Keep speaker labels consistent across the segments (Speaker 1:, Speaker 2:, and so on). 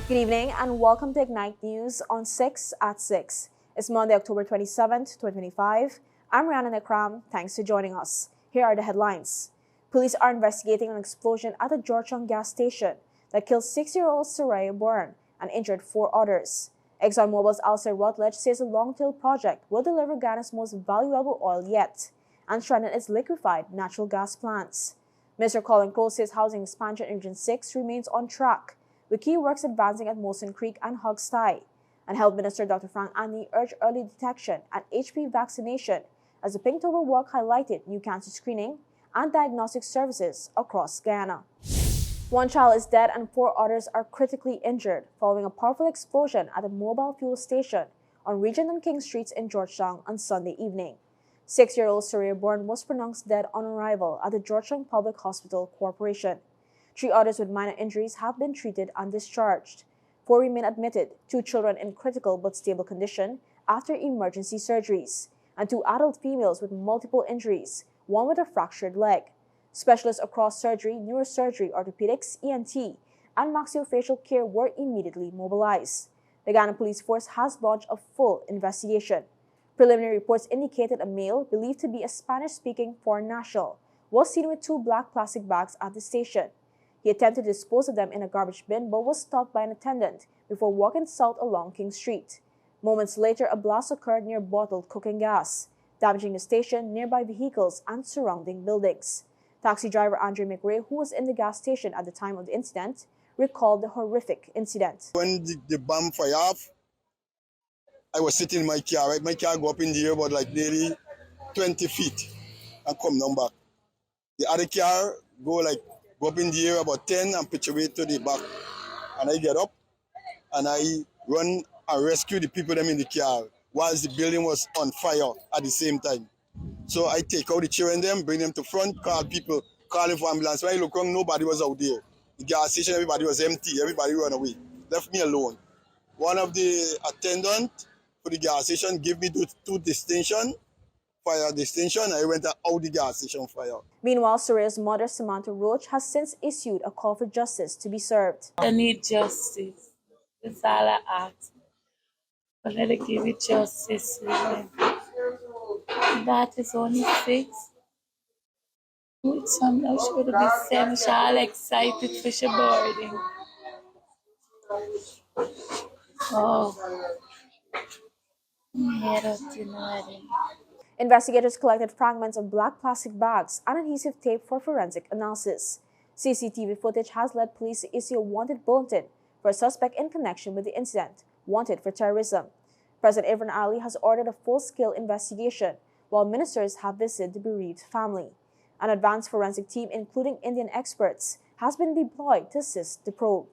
Speaker 1: Good evening and welcome to Ignite News on 6 at 6. It's Monday, October 27th, 2025. I'm Rihanna Nakram. Thanks for joining us. Here are the headlines. Police are investigating an explosion at a Georgetown gas station that killed 6-year-old Soraya Bourne and injured 4 others. ExxonMobil's Alistair Rutledge says the Longtail project will deliver Ghana's most valuable oil yet and strengthen its liquefied natural gas plants. Mr. Colin Cole says housing expansion in Region 6 remains on track, with key works advancing at Molson Creek and Hogsty. And Health Minister Dr. Frank Anthony urged early detection and HPV vaccination as the Pinktober walk highlighted new cancer screening and diagnostic services across Ghana. 1 child is dead and 4 others are critically injured following a powerful explosion at a mobile fuel station on Regent and King Streets in Georgetown on Sunday evening. 6-year-old Soraya Bourne was pronounced dead on arrival at the Georgetown Public Hospital Corporation. 3 others with minor injuries have been treated and discharged. 4 remain admitted, 2 children in critical but stable condition after emergency surgeries, and 2 adult females with multiple injuries, 1 with a fractured leg. Specialists across surgery, neurosurgery, orthopedics, ENT, and maxillofacial care were immediately mobilized. The Ghana Police Force has launched a full investigation. Preliminary reports indicated a male, believed to be a Spanish-speaking foreign national, was seen with 2 black plastic bags at the station. He attempted to dispose of them in a garbage bin but was stopped by an attendant before walking south along King Street. Moments later, a blast occurred near bottled cooking gas, damaging the station, nearby vehicles, and surrounding buildings. Taxi driver Andre McRae, who was in the gas station at the time of the incident, recalled the horrific incident.
Speaker 2: When the bomb fire off, I was sitting in my car, right? My car go up in the air about like nearly 20 feet and come down back. The other car go up in the air about 10 and pitch away to the back. And I get up and I run and rescue the people them in the car whilst the building was on fire at the same time. So I take out the children them, bring them to front, call people, calling for ambulance. When I look around, nobody was out there. The gas station, everybody was empty. Everybody ran away. Left me alone. One of the attendants for the gas station gave me 2 distinction, fire distinction. I went out the gas station fire.
Speaker 1: Meanwhile, Soraya's mother, Samantha Roach, has since issued a call for justice to be served.
Speaker 3: I need justice. That's all I ask. But let it give it justice. That is only 6. With some now she would be 7. She all excited for she boarding. Oh. My head up to nothing.
Speaker 1: Investigators collected fragments of black plastic bags and adhesive tape for forensic analysis. CCTV footage has led police to issue a wanted bulletin for a suspect in connection with the incident, wanted for terrorism. President Ivan Ali has ordered a full-scale investigation, while ministers have visited the bereaved family. An advanced forensic team, including Indian experts, has been deployed to assist the probe.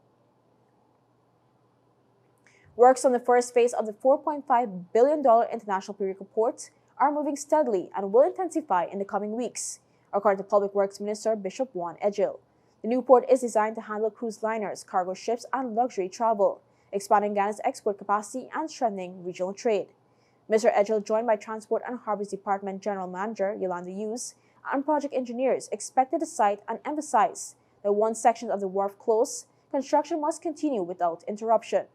Speaker 1: Works on the first phase of the $4.5 billion International Periodic Report are moving steadily and will intensify in the coming weeks, according to Public Works Minister Bishop Juan Edgil. The new port is designed to handle cruise liners, cargo ships, and luxury travel, expanding Ghana's export capacity and strengthening regional trade. Mr. Edgil, joined by Transport and Harbours Department General Manager Yolanda Hughes and project engineers, expected the site and emphasized that once sections of the wharf close, construction must continue without interruption.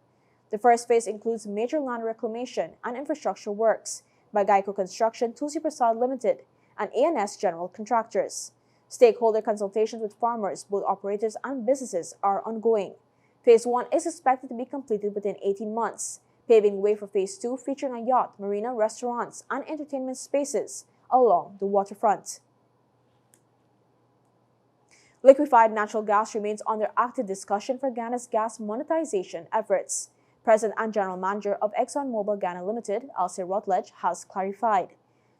Speaker 1: The first phase includes major land reclamation and infrastructure works by Geico Construction, Tusi Prasad Limited, and ANS General Contractors. Stakeholder consultations with farmers, both operators and businesses, are ongoing. Phase 1 is expected to be completed within 18 months, paving the way for Phase 2, featuring a yacht, marina, restaurants, and entertainment spaces along the waterfront. Liquefied natural gas remains under active discussion for Ghana's gas monetization efforts. President and General Manager of ExxonMobil Ghana Limited, Alistair Rutledge, has clarified.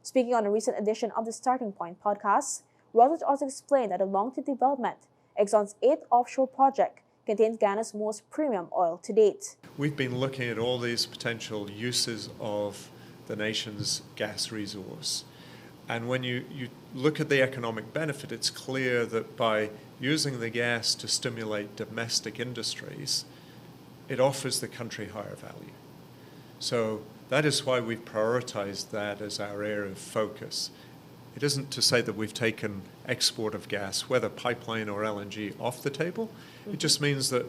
Speaker 1: Speaking on a recent edition of the Starting Point podcast, Rutledge also explained that the long-term development, Exxon's 8th offshore project, contains Ghana's most premium oil to date.
Speaker 4: We've been looking at all these potential uses of the nation's gas resource. And when you look at the economic benefit, it's clear that by using the gas to stimulate domestic industries, it offers the country higher value. So that is why we've prioritized that as our area of focus. It isn't to say that we've taken export of gas, whether pipeline or LNG, off the table. It just means that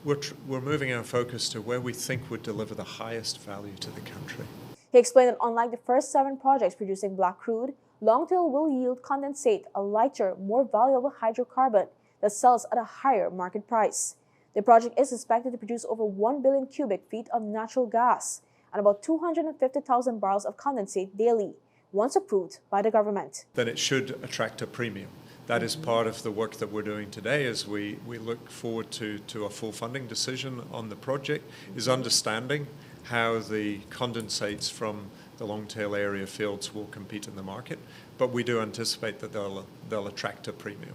Speaker 4: we're moving our focus to where we think would deliver the highest value to the country.
Speaker 1: He explained that unlike the first 7 projects producing black crude, Longtail will yield condensate, a lighter, more valuable hydrocarbon that sells at a higher market price. The project is expected to produce over 1 billion cubic feet of natural gas and about 250,000 barrels of condensate daily, once approved by the government.
Speaker 4: Then it should attract a premium. That is part of the work that we're doing today as we look forward to a full funding decision on the project, is understanding how the condensates from the Longtail area fields will compete in the market, but we do anticipate that they'll attract a premium.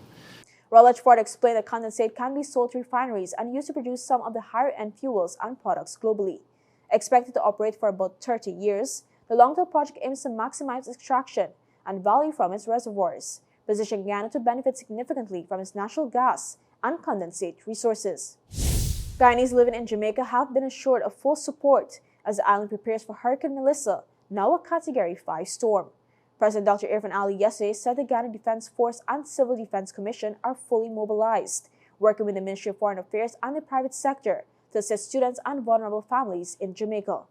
Speaker 1: Rutledge Ford explained that condensate can be sold to refineries and used to produce some of the higher-end fuels and products globally. Expected to operate for about 30 years, the Longtail project aims to maximize extraction and value from its reservoirs, positioning Guyana to benefit significantly from its natural gas and condensate resources. Guyanese living in Jamaica have been assured of full support as the island prepares for Hurricane Melissa, now a Category 5 storm. President Dr. Irfan Ali yesterday said the Ghana Defense Force and Civil Defense Commission are fully mobilized, working with the Ministry of Foreign Affairs and the private sector to assist students and vulnerable families in Jamaica.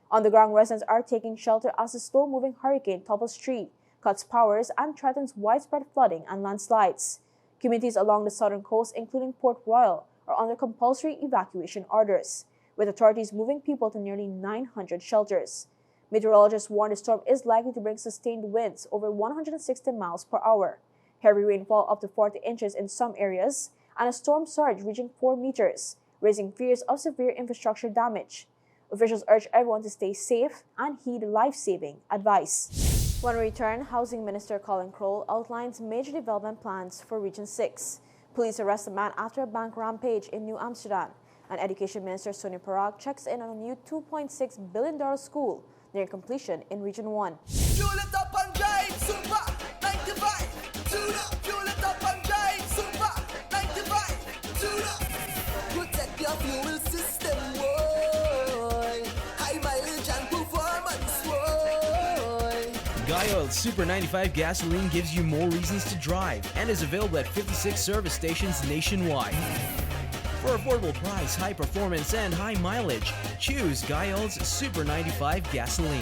Speaker 1: On the ground, residents are taking shelter as the slow-moving hurricane topples trees, cuts powers, and threatens widespread flooding and landslides. Communities along the southern coast, including Port Royal, are under compulsory evacuation orders, with authorities moving people to nearly 900 shelters. Meteorologists warn the storm is likely to bring sustained winds over 160 miles per hour, heavy rainfall up to 40 inches in some areas, and a storm surge reaching 4 meters, raising fears of severe infrastructure damage. Officials urge everyone to stay safe and heed life-saving advice. When we return, Housing Minister Colin Crowell outlines major development plans for Region 6. Police arrest a man after a bank rampage in New Amsterdam. And Education Minister Sonia Parag checks in on a new $2.6 billion school near completion in Region 1.
Speaker 5: Fuel it up and drive, super 95, tune up. Fuel it up and drive, super 95, tune up. Protect your fuel system, boy. High mileage and performance, boy.
Speaker 6: Guy Oil Super 95 gasoline gives you more reasons to drive and is available at 56 service stations nationwide. For affordable price, high performance, and high mileage, choose Guy Oil's Super 95 gasoline.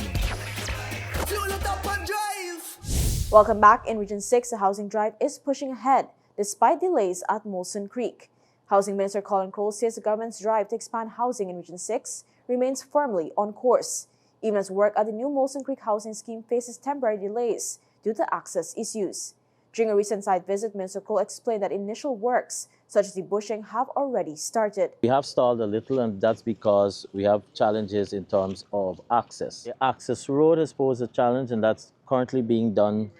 Speaker 5: Fuel it up and drive.
Speaker 1: Welcome back. In Region 6, the housing drive is pushing ahead despite delays at Molson Creek. Housing Minister Colin Crowell says the government's drive to expand housing in Region 6 remains firmly on course, even as work at the new Molson Creek housing scheme faces temporary delays due to access issues. During a recent site visit, Minister Crowell explained that initial works, such as the bushing, have already started.
Speaker 7: We have stalled a little, and that's because we have challenges in terms of access. The access road has posed a challenge, and that's currently being done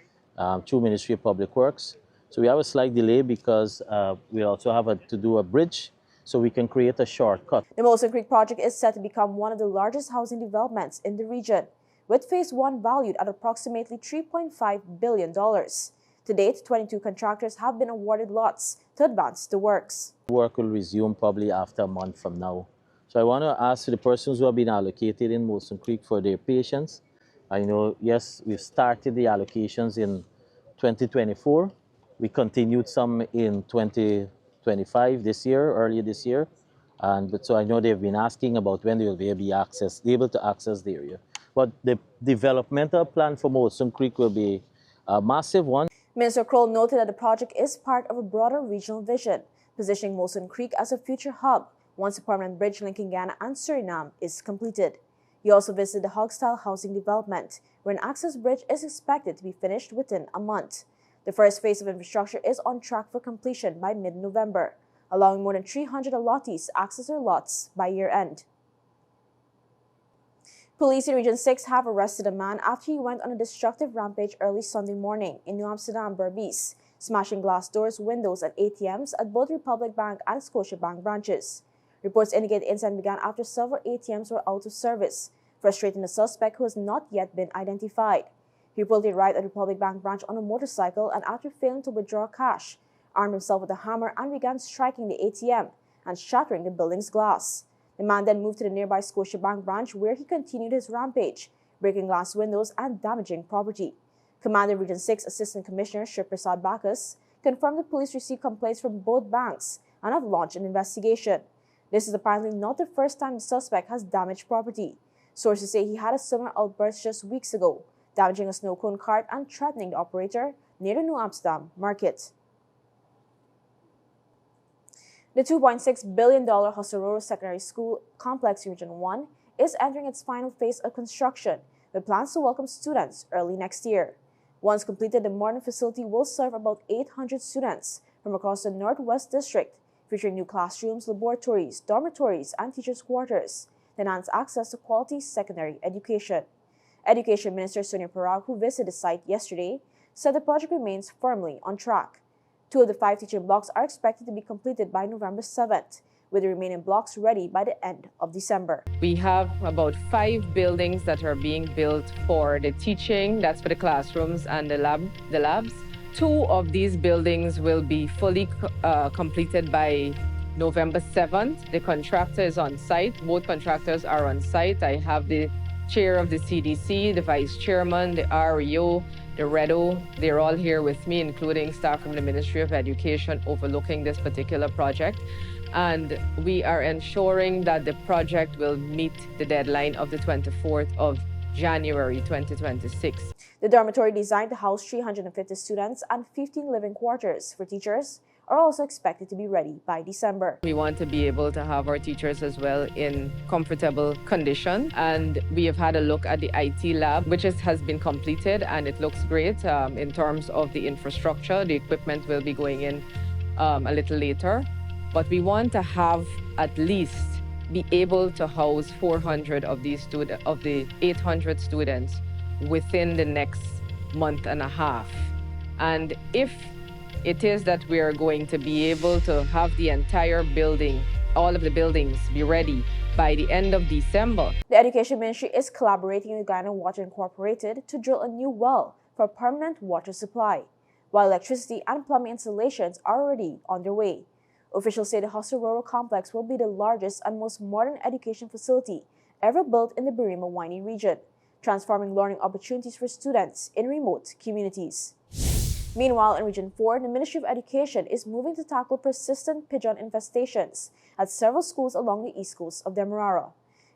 Speaker 7: through Ministry of Public Works. So we have a slight delay because we also have to do a bridge so we can create a shortcut.
Speaker 1: The Molson Creek project is set to become one of the largest housing developments in the region, with Phase 1 valued at approximately $3.5 billion. To date, 22 contractors have been awarded lots to advance the works.
Speaker 7: Work will resume probably after a month from now. So I want to ask the persons who have been allocated in Molson Creek for their patience. I know, yes, we've started the allocations in 2024. We continued some in 2025 this year, earlier this year. But so I know they've been asking about when they will be able to access the area. But the developmental plan for Molson Creek will be a massive one.
Speaker 1: Minister Crowell noted that the project is part of a broader regional vision, positioning Molson Creek as a future hub once a permanent bridge linking Ghana and Suriname is completed. He also visited the Hog-style housing development, where an access bridge is expected to be finished within a month. The first phase of infrastructure is on track for completion by mid-November, allowing more than 300 allottees to access their lots by year-end. Police in Region 6 have arrested a man after he went on a destructive rampage early Sunday morning in New Amsterdam, Berbice, smashing glass doors, windows, and ATMs at both Republic Bank and Scotiabank branches. Reports indicate the incident began after several ATMs were out of service, frustrating the suspect who has not yet been identified. He reportedly arrived at Republic Bank branch on a motorcycle and after failing to withdraw cash, armed himself with a hammer and began striking the ATM and shattering the building's glass. The man then moved to the nearby Scotiabank branch where he continued his rampage, breaking glass windows and damaging property. Commander Region 6 Assistant Commissioner Shiv Prasad Bacchus confirmed the police received complaints from both banks and have launched an investigation. This is apparently not the first time the suspect has damaged property. Sources say he had a similar outburst just weeks ago, damaging a snow cone cart and threatening the operator near the New Amsterdam market. The $2.6 billion Hossororo Secondary School complex in Region 1 is entering its final phase of construction, with plans to welcome students early next year. Once completed, the modern facility will serve about 800 students from across the Northwest District, featuring new classrooms, laboratories, dormitories, and teachers' quarters to enhance access to quality secondary education. Education Minister Sonia Parag, who visited the site yesterday, said the project remains firmly on track. 2 of the 5 teaching blocks are expected to be completed by November 7th, with the remaining blocks ready by the end of December.
Speaker 8: We have about 5 buildings that are being built for the teaching, that's for the classrooms and the labs. 2 of these buildings will be fully completed by November 7th. The contractor is on site. Both contractors are on site. I have the chair of the CDC, the vice chairman, the REO, the REDO. They're all here with me, including staff from the Ministry of Education overlooking this particular project. And we are ensuring that the project will meet the deadline of the 24th of January 2026.
Speaker 1: The dormitory designed to house 350 students and 15 living quarters for teachers are also expected to be ready by December.
Speaker 8: We want to be able to have our teachers as well in comfortable condition, and we have had a look at the IT lab, which has been completed, and it looks great in terms of the infrastructure. The equipment will be going in a little later, but we want to have at least be able to house 400 of these of the 800 students within the next month and a half. And if it is that we are going to be able to have the entire building, all of the buildings be ready by the end of December.
Speaker 1: The Education Ministry is collaborating with Guyana Water Incorporated to drill a new well for permanent water supply, while electricity and plumbing installations are already underway. Officials say the Hossororo complex will be the largest and most modern education facility ever built in the Birima-Waini region, transforming learning opportunities for students in remote communities. Meanwhile, in Region 4, the Ministry of Education is moving to tackle persistent pigeon infestations at several schools along the east coast of Demerara.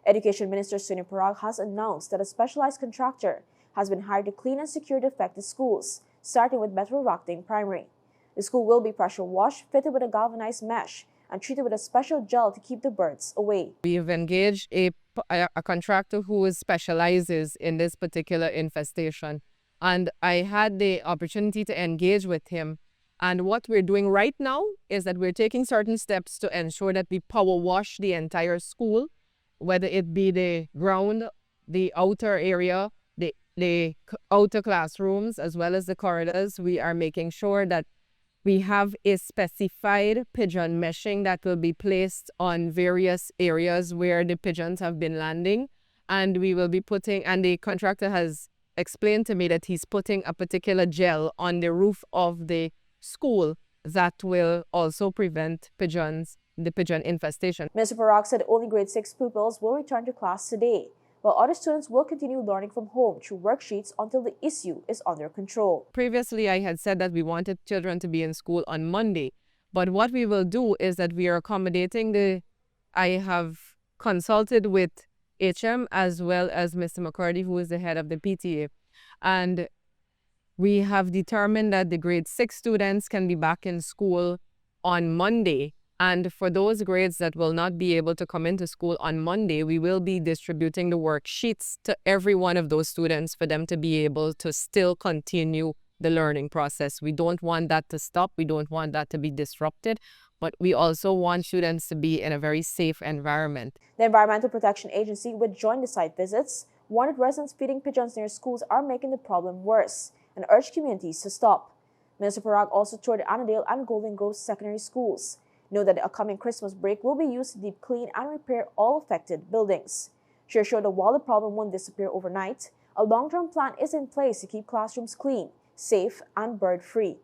Speaker 1: Education Minister Sonia Parag has announced that a specialized contractor has been hired to clean and secure the affected schools, starting with Metro Rockdale Primary. The school will be pressure washed, fitted with a galvanized mesh, and treated with a special gel to keep the birds away.
Speaker 8: We have engaged a contractor who specializes in this particular infestation. And I had the opportunity to engage with him. And what we're doing right now is that we're taking certain steps to ensure that we power wash the entire school, whether it be the ground, the outer area, the outer classrooms, as well as the corridors. We are making sure that we have a specified pigeon meshing that will be placed on various areas where the pigeons have been landing. And we will be putting, and the contractor has explained to me that he's putting a particular gel on the roof of the school that will also prevent the pigeon infestation.
Speaker 1: Mr. Parag said only grade 6 pupils will return to class today, while other students will continue learning from home through worksheets until the issue is under control.
Speaker 8: Previously, I had said that we wanted children to be in school on Monday, but what we will do is that we are accommodating I have consulted with HM as well as Mr. McCurdy, who is the head of the PTA. And we have determined that the grade 6 students can be back in school on Monday. And for those grades that will not be able to come into school on Monday, we will be distributing the worksheets to every one of those students for them to be able to still continue the learning process. We don't want that to stop. We don't want that to be disrupted. But we also want students to be in a very safe environment.
Speaker 1: The Environmental Protection Agency, which joined the site visits, warned residents feeding pigeons near schools are making the problem worse and urged communities to stop. Minister Parag also toured the Annandale and Golden Grove secondary schools. Note that the upcoming Christmas break will be used to deep clean and repair all affected buildings. She assured that while the problem won't disappear overnight, a long-term plan is in place to keep classrooms clean, safe, and bird-free.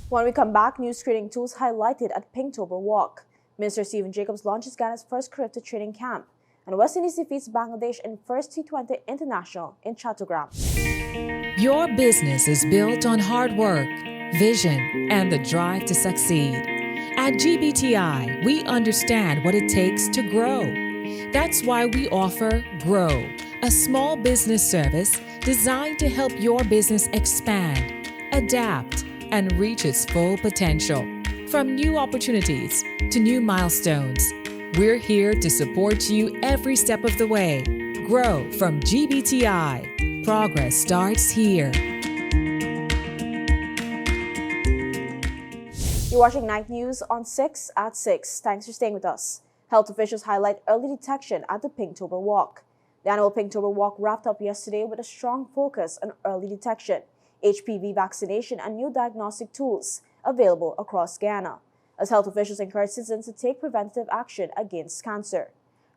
Speaker 1: When we come back, new screening tools highlighted at Pinktober Walk. Minister Stephen Jacobs launches Ghana's first Caribbean training camp, and West Indies defeats Bangladesh in first T20 International in Chattogram.
Speaker 9: Your business is built on hard work, vision, and the drive to succeed. At GBTI, we understand what it takes to grow. That's why we offer Grow, a small business service designed to help your business expand, adapt, and reach its full potential. From new opportunities to new milestones, we're here to support you every step of the way. Grow from GBTI. Progress starts here.
Speaker 1: You're watching Night News on 6 at 6. Thanks for staying with us. Health officials highlight early detection at the Pinktober Walk. The annual Pinktober Walk wrapped up yesterday with a strong focus on early detection, HPV vaccination, and new diagnostic tools available across Guyana, as health officials encourage citizens to take preventative action against cancer.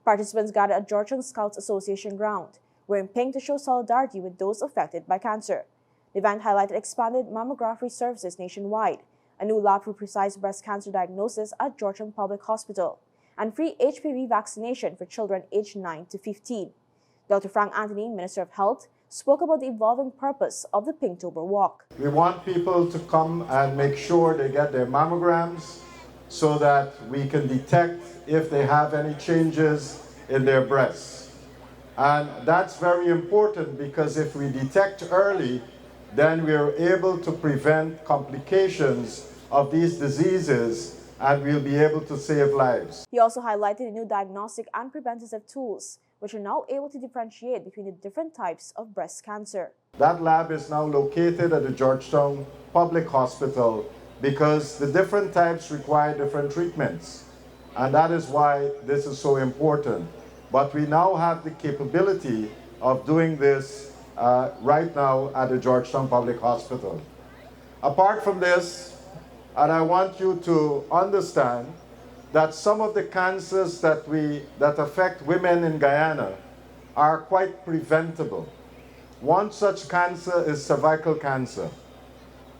Speaker 1: Participants gathered at Georgetown Scouts Association ground, wearing pink to show solidarity with those affected by cancer. The event highlighted expanded mammography services nationwide, a new lab for precise breast cancer diagnosis at Georgetown Public Hospital, and free HPV vaccination for children aged 9 to 15. Dr. Frank Anthony, Minister of Health, spoke about the evolving purpose of the Pinktober Walk.
Speaker 10: We want people to come and make sure they get their mammograms so that we can detect if they have any changes in their breasts. And that's very important because if we detect early, then we are able to prevent complications of these diseases and we'll be able to save lives.
Speaker 1: He also highlighted the new diagnostic and preventative tools, which are now able to differentiate between the different types of breast cancer.
Speaker 10: That lab is now located at the Georgetown Public Hospital because the different types require different treatments. And that is why this is so important. But we now have the capability of doing this right now at the Georgetown Public Hospital. Apart from this, and I want you to understand that some of the cancers that affect women in Guyana are quite preventable. One such cancer is cervical cancer.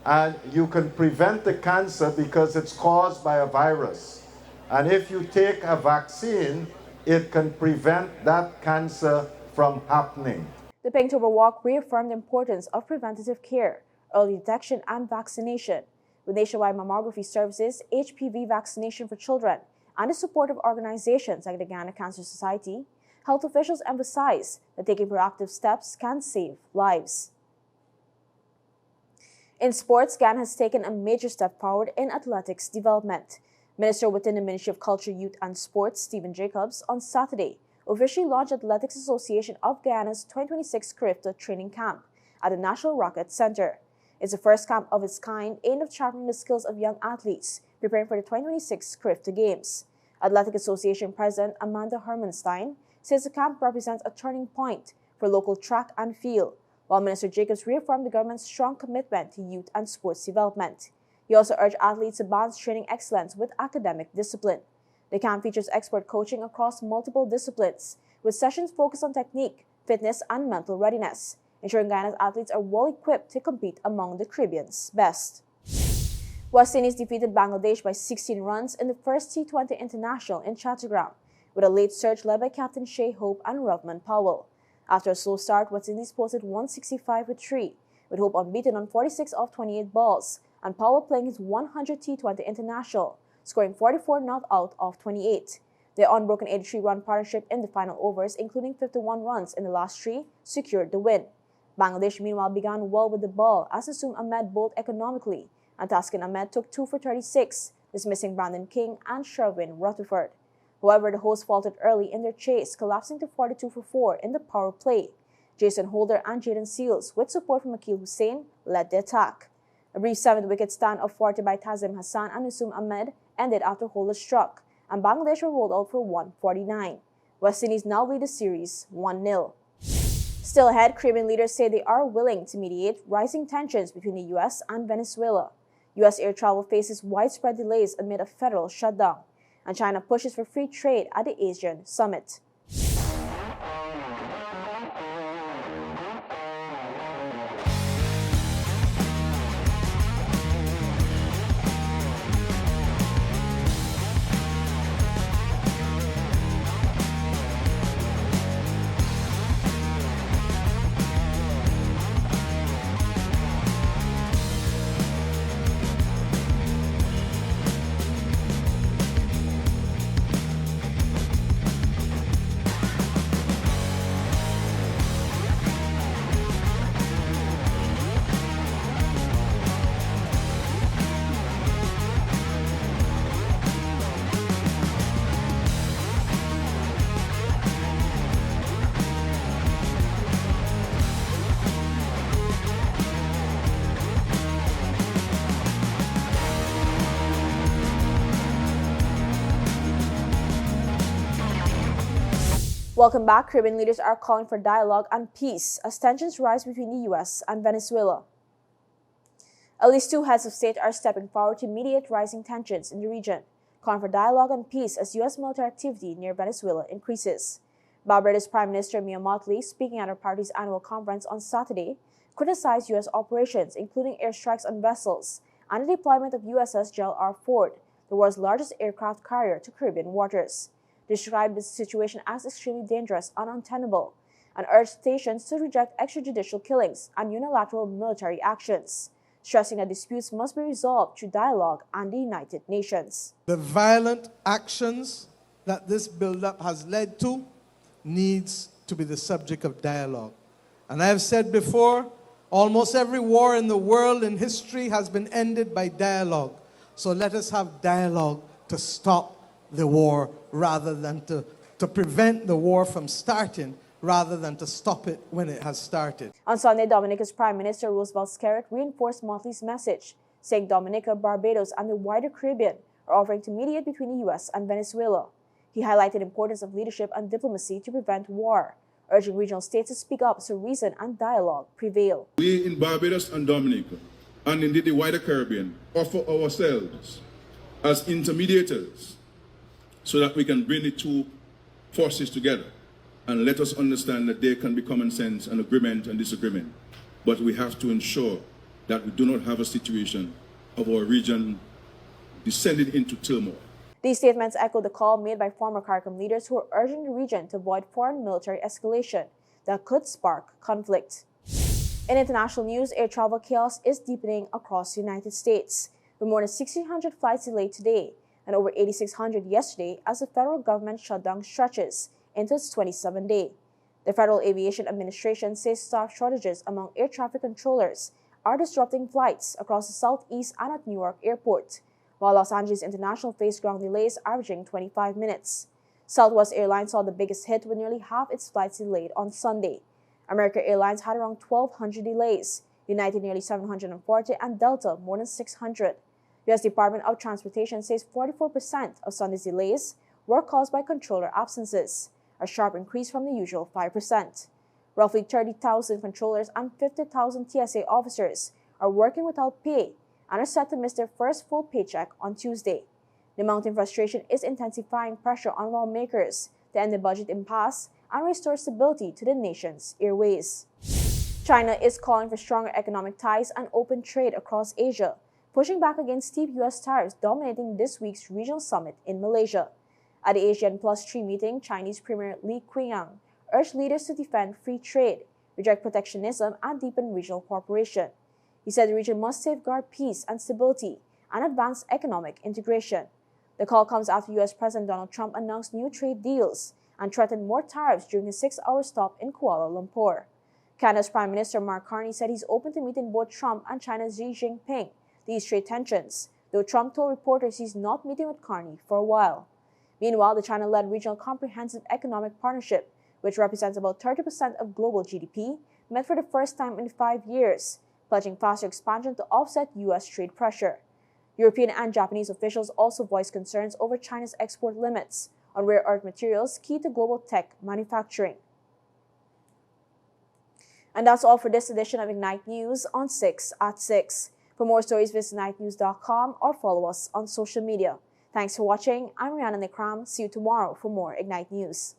Speaker 10: And you can prevent the cancer because it's caused by a virus. And if you take a vaccine, it can prevent that cancer from happening.
Speaker 1: The Pinktober Walk reaffirmed the importance of preventative care, early detection, and vaccination, with nationwide mammography services, HPV vaccination for children, and the support of organizations like the Guyana Cancer Society. Health officials emphasize that taking proactive steps can save lives. In sports, Guyana has taken a major step forward in athletics development. Minister within the Ministry of Culture, Youth and Sports, Stephen Jacobs, on Saturday officially launched Athletics Association of Guyana's 2026 CRIFTA training camp at the National Rocket Center. It's the first camp of its kind aimed at sharpening the skills of young athletes preparing for the 2026 CRIFTA Games. Athletic Association President Amanda Hermanstein says the camp represents a turning point for local track and field, while Minister Jacobs reaffirmed the government's strong commitment to youth and sports development. He also urged athletes to balance training excellence with academic discipline. The camp features expert coaching across multiple disciplines, with sessions focused on technique, fitness, and mental readiness, ensuring Guyana's athletes are well equipped to compete among the Caribbean's best. West Indies defeated Bangladesh by 16 runs in the first T20 International in Chattogram, with a late surge led by captain Shea Hope and Rovman Powell. After a slow start, West Indies posted 165 with 3, with Hope unbeaten on 46 of 28 balls, and Powell playing his 100 T20 International, scoring 44 not out of 28. Their unbroken 83-run partnership in the final overs, including 51 runs in the last 3, secured the win. Bangladesh, meanwhile, began well with the ball as Asum Ahmed bowled economically, and Taskin Ahmed took 2 for 36, dismissing Brandon King and Sherwin Rutherford. However, the hosts faltered early in their chase, collapsing to 42 for 4 in the power play. Jason Holder and Jaden Seals, with support from Akil Hussain, led the attack. A brief 7th-wicket stand of 40 by Tazim Hassan and Asum Ahmed ended after Holder struck, and Bangladesh were rolled out for 149. West Indies now lead the series 1-0. Still ahead, Caribbean leaders say they are willing to mediate rising tensions between the U.S. and Venezuela. U.S. air travel faces widespread delays amid a federal shutdown, and China pushes for free trade at the ASEAN summit. Welcome back. Caribbean leaders are calling for dialogue and peace as tensions rise between the U.S. and Venezuela. At least two heads of state are stepping forward to mediate rising tensions in the region, calling for dialogue and peace as U.S. military activity near Venezuela increases. Barbados Prime Minister Mia Mottley, speaking at her party's annual conference on Saturday, criticized U.S. operations, including airstrikes on vessels and the deployment of USS Gerald R. Ford, the world's largest aircraft carrier, to Caribbean waters. Described the situation as extremely dangerous and untenable, and urged stations to reject extrajudicial killings and unilateral military actions, stressing that disputes must be resolved through dialogue and the United Nations.
Speaker 11: The violent actions that this buildup has led to needs to be the subject of dialogue. And I have said before, almost every war in the world in history has been ended by dialogue. So let us have dialogue to stop the war rather than to prevent the war from starting rather than to stop it when it has started.
Speaker 1: On Sunday, Dominica's Prime Minister Roosevelt Skerritt reinforced Mottley's message, saying Dominica, Barbados, and the wider Caribbean are offering to mediate between the U.S. and Venezuela. He highlighted the importance of leadership and diplomacy to prevent war, urging regional states to speak up so reason and dialogue prevail.
Speaker 12: We in Barbados and Dominica, and indeed the wider Caribbean, offer ourselves as intermediators so that we can bring the two forces together. And let us understand that there can be common sense and agreement and disagreement. But we have to ensure that we do not have a situation of our region descending into turmoil.
Speaker 1: These statements echo the call made by former CARICOM leaders who are urging the region to avoid foreign military escalation that could spark conflict. In international news, air travel chaos is deepening across the United States, with more than 1,600 flights delayed today and over 8,600 yesterday as the federal government shutdown stretches into its 27th day. The Federal Aviation Administration says staff shortages among air traffic controllers are disrupting flights across the Southeast and at Newark Airport, while Los Angeles International faced ground delays averaging 25 minutes. Southwest Airlines saw the biggest hit with nearly half its flights delayed on Sunday. American Airlines had around 1,200 delays, United nearly 740, and Delta more than 600. U.S. Department of Transportation says 44% of Sunday's delays were caused by controller absences, a sharp increase from the usual 5%. Roughly 30,000 controllers and 50,000 TSA officers are working without pay and are set to miss their first full paycheck on Tuesday. The mounting frustration is intensifying pressure on lawmakers to end the budget impasse and restore stability to the nation's airways. China is calling for stronger economic ties and open trade across Asia, pushing back against steep U.S. tariffs dominating this week's regional summit in Malaysia. At the ASEAN Plus 3 meeting, Chinese Premier Li Qiang urged leaders to defend free trade, reject protectionism, and deepen regional cooperation. He said the region must safeguard peace and stability and advance economic integration. The call comes after U.S. President Donald Trump announced new trade deals and threatened more tariffs during his 6-hour stop in Kuala Lumpur. Canada's Prime Minister Mark Carney said he's open to meeting both Trump and China's Xi Jinping these trade tensions, though Trump told reporters he's not meeting with Carney for a while. Meanwhile, the China-led Regional Comprehensive Economic Partnership, which represents about 30% of global GDP, met for the first time in 5 years, pledging faster expansion to offset U.S. trade pressure. European and Japanese officials also voiced concerns over China's export limits on rare earth materials key to global tech manufacturing. And that's all for this edition of Ignite News on 6 at 6. For more stories, visit ignitenews.com or follow us on social media. Thanks for watching. I'm Rihanna Nikram. See you tomorrow for more Ignite News.